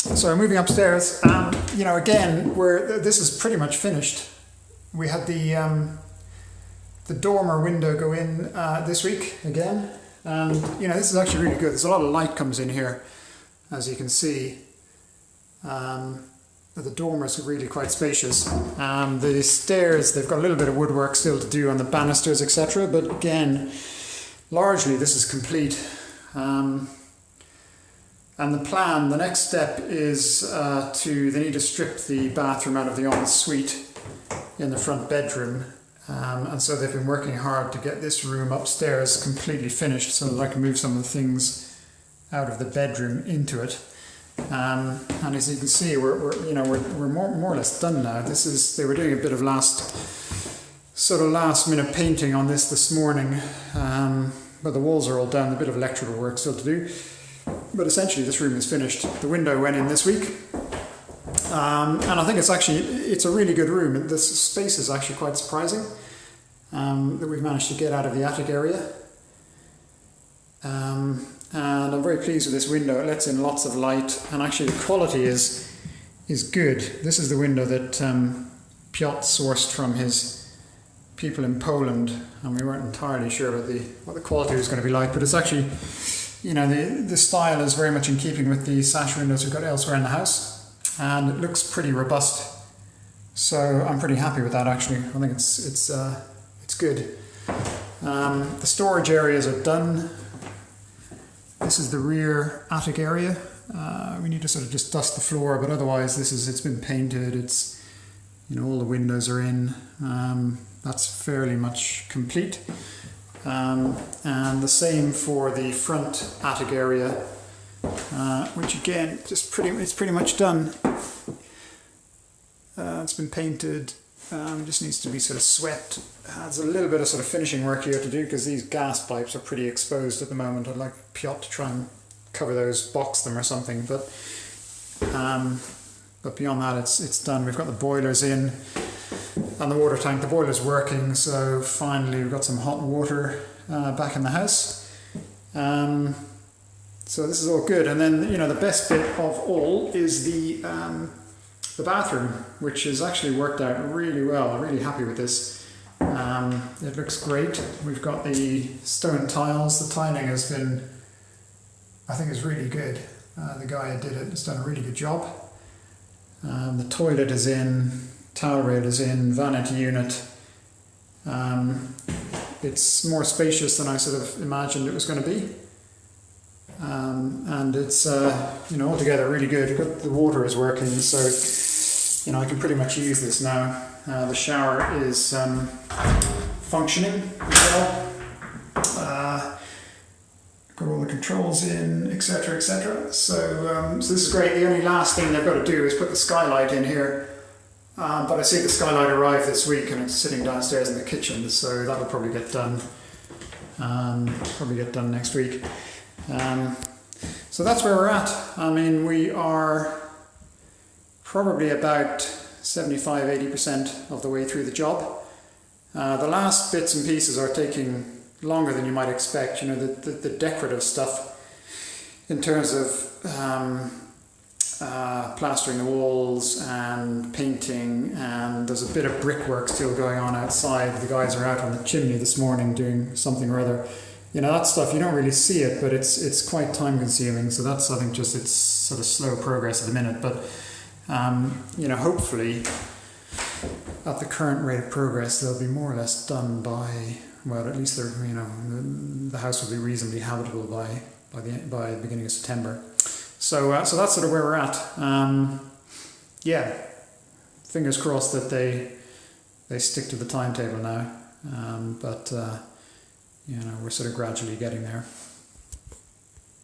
So moving upstairs, you know, again, this is pretty much finished. We had the dormer window go in this week again, and you know, this is actually really good. There's a lot of light comes in here, as you can see. The dormers are really quite spacious. The stairs, they've got a little bit of woodwork still to do on the banisters, etc. But again, largely this is complete. And the next step is they need to strip the bathroom out of the ensuite in the front bedroom. And so they've been working hard to get this room upstairs completely finished so that I can move some of the things out of the bedroom into it. And as you can see, we're more or less done now. They were doing a bit of last minute painting on this morning, but the walls are all done. A bit of electrical work still to do, but essentially this room is finished. The window went in this week, and I think it's a really good room. This space is actually quite surprising that we've managed to get out of the attic area. And I'm very pleased with this window. It lets in lots of light, and actually the quality is good. This is the window that Piotr sourced from his people in Poland, and we weren't entirely sure about what the quality was going to be like, but it's actually, you know, the style is very much in keeping with the sash windows we've got elsewhere in the house, and it looks pretty robust. So I'm pretty happy with that, actually. I think it's good. The storage areas are done. This is the rear attic area. We need to sort of just dust the floor, but otherwise it's been painted. It's, you know, all the windows are in. That's fairly much complete. And the same for the front attic area, which again, it's pretty much done. It's been painted. Just needs to be sort of swept. There's a little bit of sort of finishing work here to do because these gas pipes are pretty exposed at the moment. I'd like Piotr to try and cover those, box them or something. But beyond that, it's done. We've got the boilers in and the water tank. The boiler's working, so finally we've got some hot water back in the house. So this is all good. And then, you know, the best bit of all is the bathroom, which has actually worked out really well. I'm really happy with this. It looks great. We've got the stone tiles. The tiling has been, I think, is really good. The guy who did it has done a really good job. The toilet is in, towel rail is in, vanity unit. It's more spacious than I sort of imagined it was going to be. And it's, you know, altogether really good. The water is working, so, you know, I can pretty much use this now. The shower is functioning as well. Got all the controls in, etc., etc. So this is great. The only last thing they've got to do is put the skylight in here. But I see the skylight arrive this week, and it's sitting downstairs in the kitchen, so that'll probably get done. Probably get done next week. So that's where we're at. I mean, we are probably about 75-80% of the way through the job. The last bits and pieces are taking longer than you might expect. You know, the decorative stuff in terms of plastering the walls and painting, and there's a bit of brickwork still going on outside. The guys are out on the chimney this morning doing something or other. You know, that stuff, you don't really see it, but it's quite time consuming. So that's, I think, just it's sort of slow progress at the minute. But, you know, hopefully at the current rate of progress, they'll be more or less done by, well, at least they're, you know, the house will be reasonably habitable by the beginning of September. So that's sort of where we're at. Yeah, fingers crossed that they stick to the timetable now. But you know, we're sort of gradually getting there.